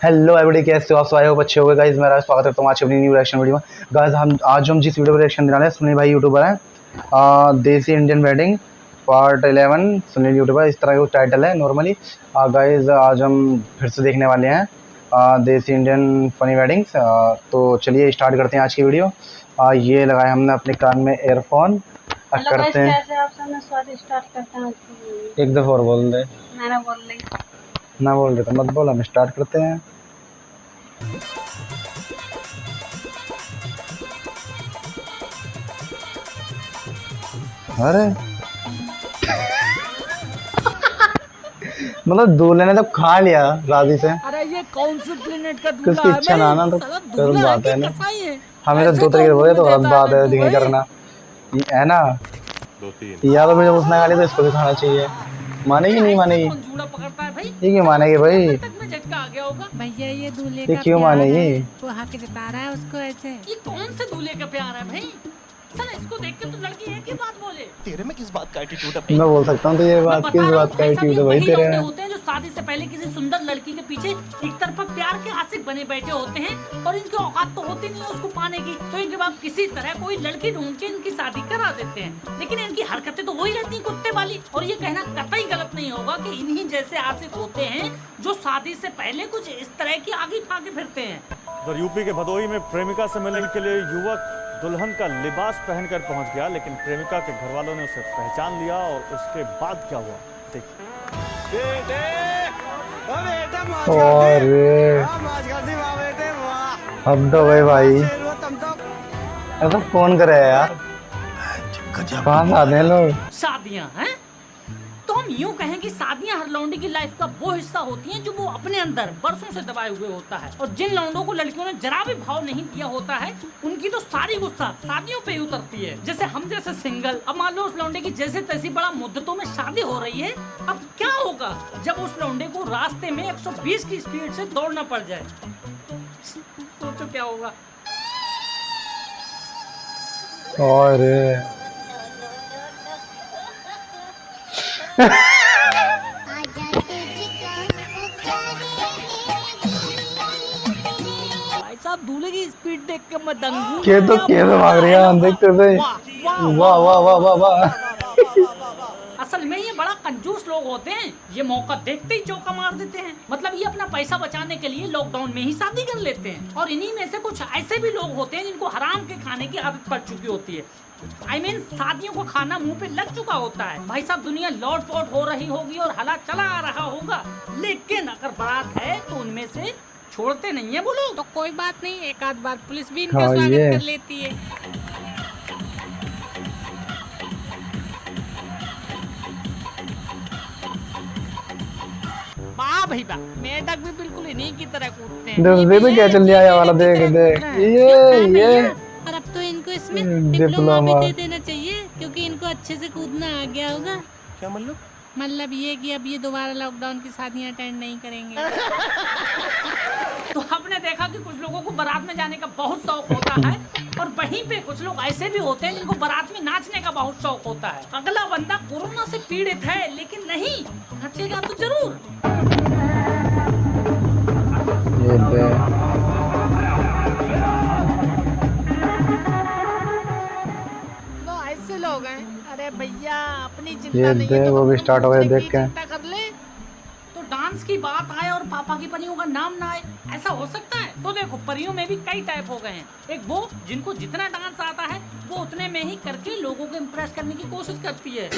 Hello everybody, कैसे हो आप? सब अच्छे हो गए गाइस। मेरा स्वागत करता हूँ आज अपनी न्यू रिएक्शन वीडियो में। गाइस हम जिस वीडियो पर रिएक्शन देने वाले हैं, सुनील भाई यूट्यूबर हैं, देसी Indian wedding part 11 Sunil YouTuber, इस तरह का टाइटल है नॉर्मली। गाइस आज हम फिर से देखने वाले हैं देसी इंडियन फनी वेडिंग्स। तो चलिए स्टार्ट करते हैं आज की वीडियो। ये लगाया हमने अपने कान में एयरफोन। करते हैं एक दफ़ा और बोल दे। ना बोल रहे तो मत बोल, हम स्टार्ट करते हैं। अरे मतलब दूल्हे ने तो खा लिया राजी से। अरे ये कौन सी प्लेनेट का दूल्हा किसकी है इच्छा ना ना तो गलत बात है ना। हमें तो दो तरीके बोले तो गलत बात है दिखे करना है ना। या तो मुझे उसने खा लिया तो इसको भी खाना चाहिए। मानेगी नहीं मानेगी? ये क्यों मानेगी भाई? भैया ये दूल्हे ये का क्यों प्यार मानेगी? है, वो हक जता रहा है उसको ऐसे। ये कौन से दूल्हे का प्यार है भाई? साला इसको देख के तो लड़की एक ही बात बोले। तेरे में किस बात का एटीट्यूड है भाई? मैं बोल सकता हूँ तो ये बात किस बात का एटीट्यूड है भाई तेरे? होते हैं जो शादी से पहले किसी सुंदर लड़की के पीछे एक तरफा प्यार के आशिक बने बैठे होते हैं और इनकी औकात तो होती नहीं है उसको पाने की, तो इनके बाप किसी तरह कोई लड़की ढूंढ के इनकी शादी करा देते हैं। लेकिन इनकी हरकतें तो वही रहती है कुत्ते वाली। और ये कहना कतई गलत नहीं होगा कि इन्हीं जैसे आशिक होते हैं जो शादी से पहले कुछ इस तरह की आगे फागे फिरते हैं। उधर यूपी के भदोही में प्रेमिका से मिलने के लिए युवक दुल्हन का लिबास पहनकर पहुंच गया, लेकिन प्रेमिका के घर वालों ने उसे पहचान लिया और उसके बाद क्या हुआ देखिए। अब तो भाई ऐसा फोन करे यार, कहाँ से आते हैं लोग? शादियां हैं तो हम यूं कहें कि शादियां हर लौंडे की लाइफ का वो हिस्सा होती हैं जो वो अपने अंदर बरसों से दबाए हुए होता है। और जिन लौंडों को लड़कियों ने जरा भी भाव नहीं दिया होता है उनकी तो सारी गुस्सा शादियों पे ही उतरती है। जैसे हम जैसे सिंगल, अब मान लो उस लौंडे की जैसे तैसी बड़ा मुद्दतों में शादी हो रही है, अब क्या होगा जब उस लौंडे को रास्ते में 120 की स्पीड से दौड़ना पड़ जाए? सोचो क्या होगा। और भाई साहब दूल्हे की स्पीड देख के मैं दंग हूं। के तो भाग रही है देखते थे। वाह वाह वाह वाह वाह। असल में ये बड़ा कंजूस लोग होते हैं, ये मौका देखते ही चौका मार देते हैं। मतलब ये अपना पैसा बचाने के लिए लॉकडाउन में ही शादी कर लेते हैं। और इन्हीं में से कुछ ऐसे भी लोग होते हैं जिनको हराम के खाने की आदत पड़ चुकी होती है। I mean, शादियों को खाना मुंह पे लग चुका होता है। भाई साहब दुनिया लौट पोट हो रही होगी और हला चला आ रहा होगा, लेकिन अगर बारात है तो उनमें से छोड़ते नहीं है वो लोग। तो कोई बात नहीं, एक आध बार पुलिस भी इनका स्वागत कर लेती है। वाह भाई वाह, मेढक भी बिल्कुल इन्हीं की तरह कूदते हैं। क्या चल रहा है वाला देख देख ये। और अब तो इनको इसमें डिप्लोमा भी दे देना चाहिए क्योंकि इनको अच्छे से कूदना आ गया होगा। क्या मतलब ये कि अब ये दोबारा लॉकडाउन की शादियां अटेंड नहीं करेंगे। तो आपने देखा कि कुछ लोगों को बारात में जाने का बहुत शौक होता है और वहीं पे कुछ लोग ऐसे भी होते हैं जिनको बारात में नाचने का बहुत शौक होता है। अगला बंदा कोरोना से पीड़ित है लेकिन नहीं नाचेगा तो जरूर। ऐसे लोग हैं। अरे भैया अपनी चिंता नहीं है तो वो भी स्टार्ट हो गया देख के। कर ले तो डांस की बात आए और पापा की परियों का नाम ना आए, ऐसा हो सकता है? तो देखो परियों में भी कई टाइप हो गए हैं। एक वो जिनको जितना डांस आता है वो उतने में ही करके लोगों को इम्प्रेस करने की कोशिश करती है।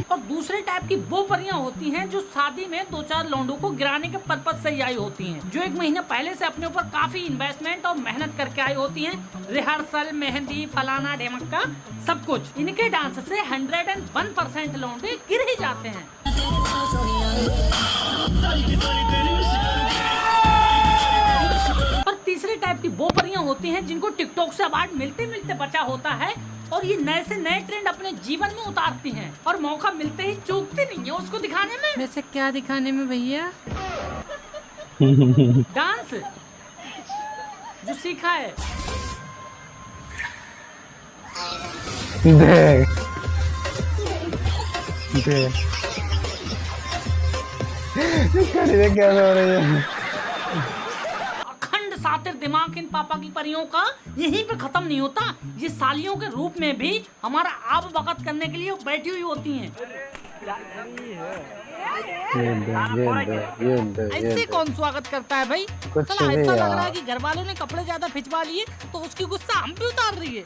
और दूसरे टाइप की वो परियां होती हैं जो शादी में दो चार लौंडों को गिराने के पर्पज से ही आई होती हैं, जो एक महीने पहले से अपने ऊपर काफी इन्वेस्टमेंट और मेहनत करके आई होती हैं। रिहर्सल, मेहंदी, फलाना ढेमक्का सब कुछ। इनके डांस से 101% लौंडे गिर ही जाते हैं। और तीसरे टाइप की वो परियां होती हैं जिनको टिकटॉक से अवार्ड मिलते मिलते बचा होता है और ये नए से नए ट्रेंड अपने जीवन में उतारती हैं और मौका मिलते ही चूकती नहीं है उसको दिखाने में। वैसे क्या दिखाने में भैया? डांस जो सीखा है। देख कैसे हो रही है? अखंड सातिर दिमाग इन पापा की परियों का यहीं पे खत्म नहीं होता। ये सालियों के रूप में भी हमारा आप वक़्त करने के लिए बैठी हुई होती हैं। ऐसे कौन स्वागत करता है भाई? कुछ साला भी ऐसा लग यार। रहा है कि घर वालों ने कपड़े ज्यादा खिंचवा लिए तो उसकी गुस्सा हम पे उतार रही है।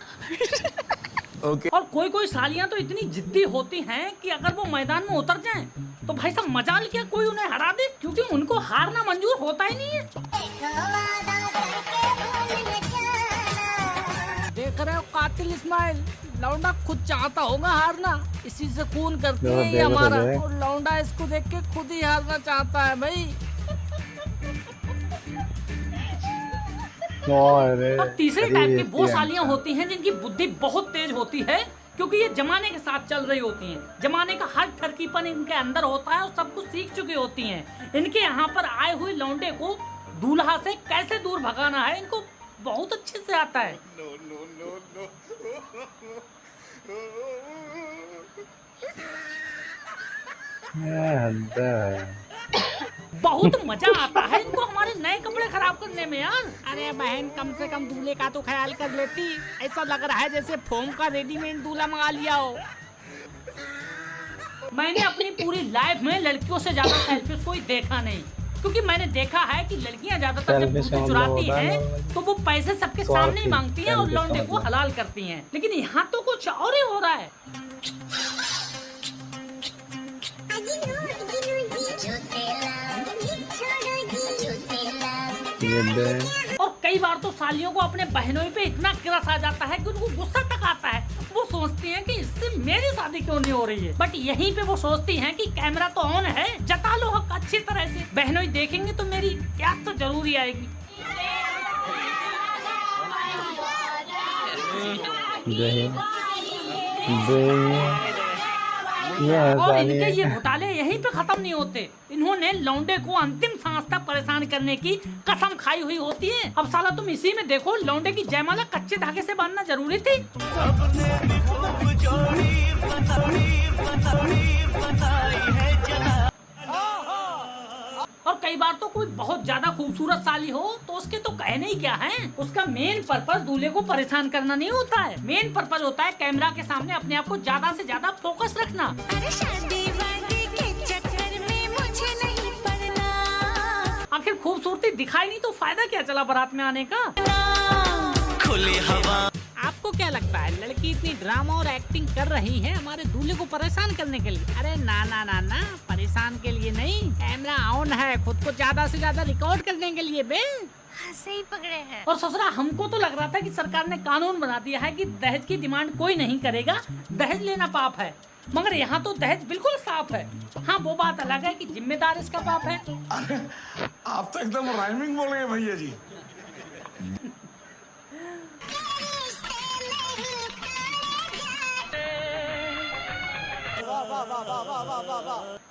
और कोई कोई सालियां तो इतनी जिद्दी होती हैं कि अगर वो मैदान में उतर जाएं तो भाई साहब मजाल क्या कोई उन्हें हरा दे, क्योंकि उनको हारना मंजूर होता ही नहीं है। देख रहे हो कातिल इस्माइल, लौंडा खुद चाहता होगा हारना, इसी से खून करती है ये हमारा, और लौंडा इसको देख के खुद ही हारना चाहता है भाई। और तीसरे टाइप की वो सालियां होती हैं जिनकी बुद्धि बहुत तेज होती है, क्योंकि ये जमाने के साथ चल रही होती हैं। जमाने का हर ठरकीपन इनके अंदर होता है और सब कुछ सीख चुकी होती हैं। इनके यहाँ पर आए हुए लौंडे को दूल्हा से कैसे दूर भगाना है इनको बहुत अच्छे से आता है। बहुत मजा आता है इनको हमारे नए कपड़े खराब करने में यार। अरे बहन कम से कम दूल्हे का तो ख्याल कर लेती, ऐसा लग रहा है जैसे फोम का रेडीमेड दूल्हा मंगा लिया हो। मैंने अपनी पूरी लाइफ में लड़कियों से ज्यादा सेल्फिश कोई देखा नहीं, क्योंकि मैंने देखा है कि लड़कियां ज्यादातर जब दूल्हे चुराती हैं तो वो पैसे सबके सामने ही मांगती हैं और लौंडे को हलाल करती हैं, लेकिन यहाँ तो कुछ और ही हो रहा है। और कई बार तो सालियों को अपने बहनों पे इतना क्रश आ जाता है कि उनको गुस्सा तक आता है। वो सोचती हैं कि इससे मेरी शादी क्यों नहीं हो रही है, बट यहीं पे वो सोचती हैं कि कैमरा तो ऑन है, जता लो हक अच्छी तरह से, बहनों देखेंगे तो मेरी याद तो जरूरी आएगी। और इनके ये घोटाले यहीं पे खत्म नहीं होते। इन्होंने लौंडे को अंतिम सांस तक परेशान करने की कसम खाई हुई होती है। अब साला तुम इसी में देखो, लौंडे की जयमाला कच्चे धागे से बांधना जरूरी थी। और कई बार तो कोई बहुत ज्यादा खूबसूरत साली हो तो उसके तो कहने ही क्या है, उसका मेन पर्पस दूल्हे को परेशान करना नहीं होता है। मेन पर्पस होता है कैमरा के सामने अपने आप को ज्यादा से ज्यादा फोकस रखना। अरे शादी वादी के चक्कर में मुझे नहीं पड़ना। आखिर खूबसूरती दिखाई नहीं तो फायदा क्या चला बारात में आने का। खुली हवा। आपको क्या लगता है लड़की इतनी ड्रामा और एक्टिंग कर रही है हमारे दूल्हे को परेशान करने के लिए? अरे ना ना ना ना, परेशान के लिए नहीं, कैमरा ऑन है खुद को ज्यादा से ज्यादा रिकॉर्ड करने के लिए बे। हाँ, सही पकड़े हैं। और ससुरा हमको तो लग रहा था कि सरकार ने कानून बना दिया है कि दहेज की डिमांड कोई नहीं करेगा, दहेज लेना पाप है, मगर यहाँ तो दहेज बिल्कुल साफ है। हाँ वो बात अलग है कि जिम्मेदार इसका पाप है। आप तो एकदम राइमिंग बोल रहे भैया जी।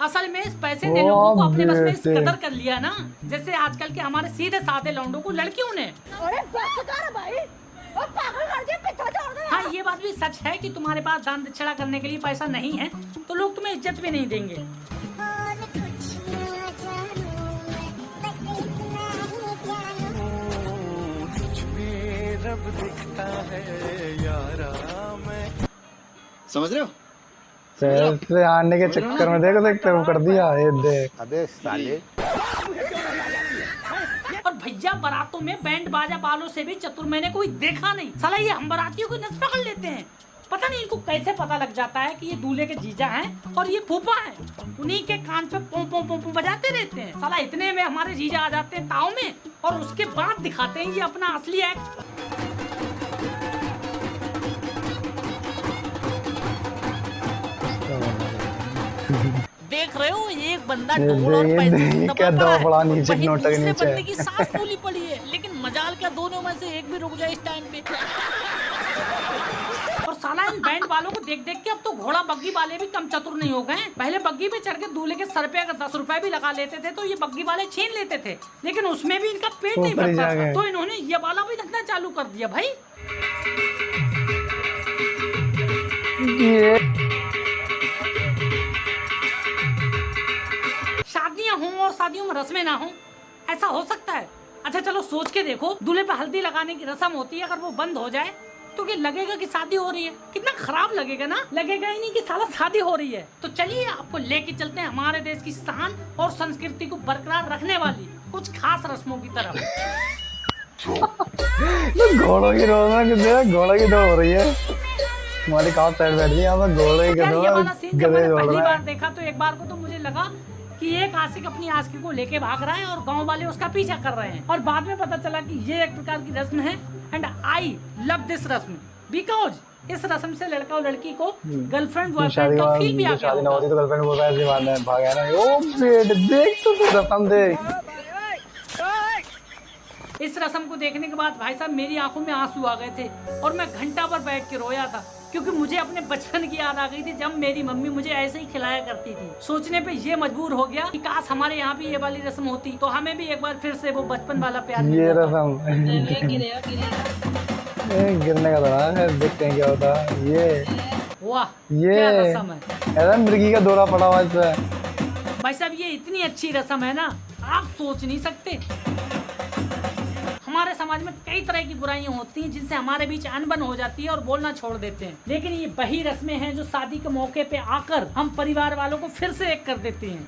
असल में इस पैसे ने लोगों को अपने बस में इस कदर कर लिया ना, जैसे आजकल के हमारे सीधे साधे लौंडों को लड़कियों ने। अरे बस कर भाई, और पागल कर दिया, पीछे छोड़ दे। हाँ ये बात भी सच है कि तुम्हारे पास दान दक्षिणा करने के लिए पैसा नहीं है तो लोग तुम्हें इज्जत भी नहीं देंगे। रब दिखता है यारा मैं। समझ रहे हो? पैसे आने के चक्कर में देखो देखते वो कर दिया ये देख। अबे साले। और भैया बारातों में बैंड बाजा वालों से भी चतुर मैंने कोई देखा नहीं। साला ये हम बारातियों को नस पकड़ लेते हैं। पता नहीं इनको कैसे पता लग जाता है कि ये दूल्हे के जीजा हैं और ये फूफा हैं। उन्हीं के कान पे पों पों पों पों बजाते रहते हैं। साला इतने में हमारे जीजा आ जाते हैं ताव में और उसके बाद दिखाते हैं ये अपना असली एक्ट। देख रहे हो एक बंदा ढोल और पैसे से दबा पड़ा है, वहीं दूसरे बंदे की सांस फूली पड़ी है, लेकिन मजाल क्या दोनों में से एक भी रुक जाए इस टाइम पे। और साला इन बैंड वालों को देख देख के अब तो घोड़ा बग्गी वाले भी कम चतुर नहीं हो गए। पहले बग्गी पे चढ़ के दूल्हे के सर पे अगर 10 रुपए भी लगा लेते थे तो ये बग्गी वाले छीन लेते थे, लेकिन उसमें भी इनका पेट नहीं भरता था, तो इन्होंने ये वाला भी धंधा चालू कर दिया भाई। और शादियों में रस्में ना हो? ऐसा हो सकता है? अच्छा चलो सोच के देखो, दूल्हे पे हल्दी लगाने की रस्म होती है, अगर वो बंद हो जाए तो क्या लगेगा कि शादी हो रही है? कितना खराब लगेगा ना, लगेगा ही नहीं कि साला शादी हो रही है। तो चलिए आपको लेके चलते हैं हमारे देश की शान और संस्कृति को बरकरार रखने वाली कुछ खास रस्मों की तरफ। घोड़ों की दौड़, घोड़ों की दौड़ हो रही है। मालिक आप साइड बैठ गए, यहाँ पर घोड़े की यार ये वाला सीन जब गधे मैंने दौड़ पहली रहा बार है। देखा तो एक बार को तो मुझे लगा कि एक आशिक अपनी आशिकी को लेके भाग रहा है और गांव वाले उसका पीछा कर रहे हैं, और बाद में पता चला कि ये एक प्रकार की रस्म है। एंड आई लव दिस रस्म बिकॉज इस रस्म से लड़का और लड़की को गर्लफ्रेंड बॉयफ्रेंड का फील भी आ गया शादी ना होगा। होती तो गर्लफ्रेंड बोल रहा है ऐसे बाद में भाग गया ना। ओ बेट देख तो रस्म देख। इस रस्म को देखने के बाद भाई साहब मेरी आंखों में आंसू आ गए थे और मैं घंटा भर बैठ के रोया था, क्योंकि मुझे अपने बचपन की याद आ गई थी जब मेरी मम्मी मुझे ऐसे ही खिलाया करती थी। सोचने पे ये मजबूर हो गया कि काश हमारे यहाँ भी ये वाली रस्म होती तो हमें भी एक बार फिर से वो बचपन वाला प्यार मिल ये जाता। रस्म गिरने का था, देखते हैं क्या होता है। ये वाह ये क्या रस्म है ऐसा मिर्गी का दौरा पड़ा हुआ इसमें। भाई साहब, ये इतनी अच्छी रस्म है ना, आप सोच नहीं सकते। हमारे समाज में कई तरह की बुराइयां होती हैं जिनसे हमारे बीच अनबन हो जाती है और बोलना छोड़ देते हैं, लेकिन ये वही रस्में हैं जो शादी के मौके पे आकर हम परिवार वालों को फिर से एक कर देती हैं।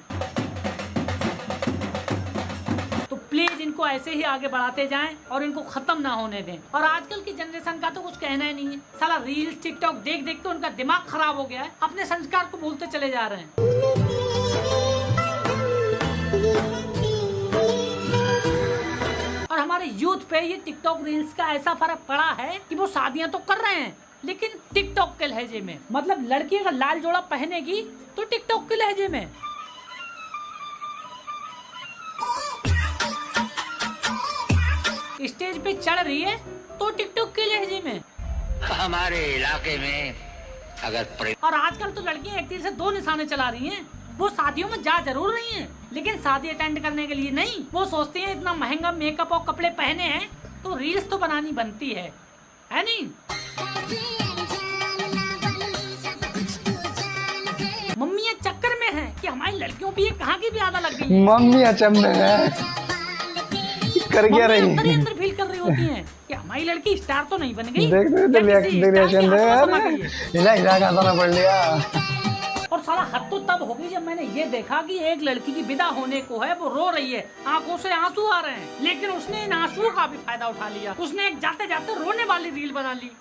तो प्लीज इनको ऐसे ही आगे बढ़ाते जाएं और इनको खत्म ना होने दें। और आजकल की जनरेशन का तो कुछ कहना ही नहीं है, साला रील्स टिकटॉक देख देख के उनका दिमाग खराब हो गया है, अपने संस्कार को भूलते चले जा रहे हैं। और हमारे यूथ पे ये टिकटॉक रील्स का ऐसा फर्क पड़ा है कि वो शादियां तो कर रहे हैं लेकिन टिकटॉक के लहजे में। मतलब लड़की अगर लाल जोड़ा पहनेगी तो टिकटॉक के लहजे में, स्टेज पे चढ़ रही है तो टिकटॉक के लहजे में। हमारे इलाके में अगर और आजकल तो लड़कियां एक तीर से दो निशाने चला रही हैं। वो शादियों में जा जरूर रही हैं, लेकिन शादी अटेंड करने के लिए नहीं। वो सोचती हैं इतना महंगा मेकअप और कपड़े पहने हैं तो रील्स तो बनानी बनती है नहीं? मम्मियाँ चक्कर में हैं कि हमारी लड़कियों पे ये कहाँ की भी आदत लग गई है। मम्मी अचंभे में कर क्या रही अंदर ही है। अंदर फील कर रही होती हैं कि हमारी लड़की स्टार तो नहीं बन गई, देख या किसी स्टार के रिएक्शन दे हाथों यार, समा गई है। हिला हिला का ना पड़ लिया। और साला हद तो तब होगी जब मैंने ये देखा कि एक लड़की की विदा होने को है, वो रो रही है, आंखों से आंसू आ रहे हैं, लेकिन उसने इन आंसुओं का भी फायदा उठा लिया। उसने एक जाते जाते रोने वाली रील बना ली।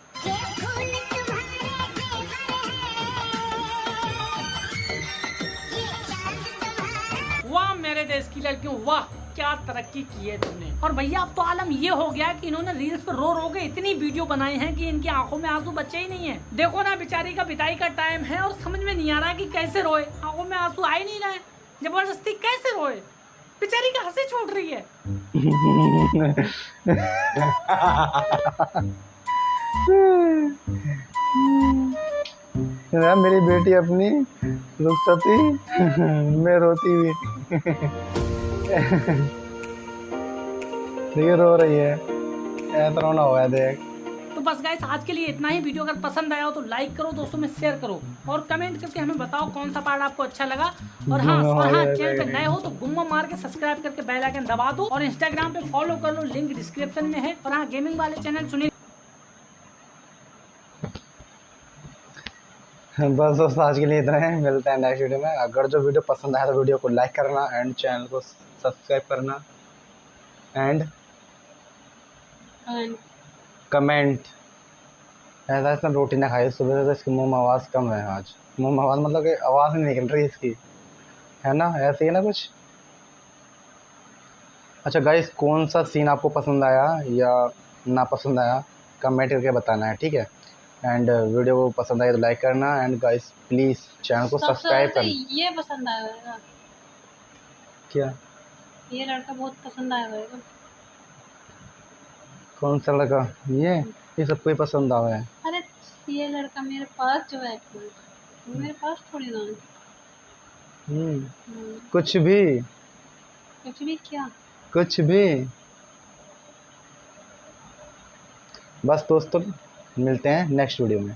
वाह मेरे देश की लड़कियों, वाह क्या तरक्की की है तुमने। और भैया अब तो आलम ये हो गया कि इन्होंने रील्स पर रो रो के इतनी वीडियो बनाई हैं कि इनकी आंखों में आंसू बचे ही नहीं है। देखो ना, बेचारी का विदाई का टाइम है और समझ में नहीं आ रहा कि कैसे रोए, आंखों में आंसू आ ही नहीं रहे, जबरदस्ती कैसे रोए, बेचारी की हंसी छूट रही है। यार मेरी बेटी अपनी रुखसती मैं रोती हुई देखिए रो रही है, ऐसा रोना हुआ है देख। तो बस गाइस आज के लिए इतना ही। वीडियो अगर पसंद आया हो तो लाइक करो, दोस्तों में शेयर करो और कमेंट करके हमें बताओ कौन सा पार्ट आपको अच्छा लगा। और हाँ चैनल पे नए हो तो गुम्मा मार के सब्सक्राइब करके बेल आइकन दबा दो और इंस्टाग्राम पे फॉलो कर लो, लिंक डिस्क्रिप्शन में है। और हाँ, गेमिंग वाले चैनल सुनिए। बस दोस्तों आज के लिए इतना है, मिलते हैं नेक्स्ट वीडियो में। अगर जो वीडियो पसंद आया तो वीडियो को लाइक करना एंड चैनल को सब्सक्राइब करना एंड कमेंट। ऐसा इसने रोटी ना खाई सुबह से, तो इसकी मुंह में आवाज़ कम है आज। मुंह में आवाज़ मतलब कि आवाज़ नहीं निकल रही इसकी, है ना, ऐसे ही ना कुछ। अच्छा गाइस, कौन सा सीन आपको पसंद आया या ना पसंद आया कमेंट करके बताना है, ठीक है। एंड वीडियो को पसंद आए तो लाइक करना एंड गाइस प्लीज़ चैनल को सब्सक्राइब करना। ये पसंद आया होगा, क्या ये लड़का बहुत पसंद आया होगा। कौन सा लड़का? ये सबको ही पसंद आया है। अरे ये लड़का मेरे पास जो है, मेरे पास थोड़ी ना है। कुछ भी क्या कुछ भी। बस दोस्तों मिलते हैं नेक्स्ट वीडियो में।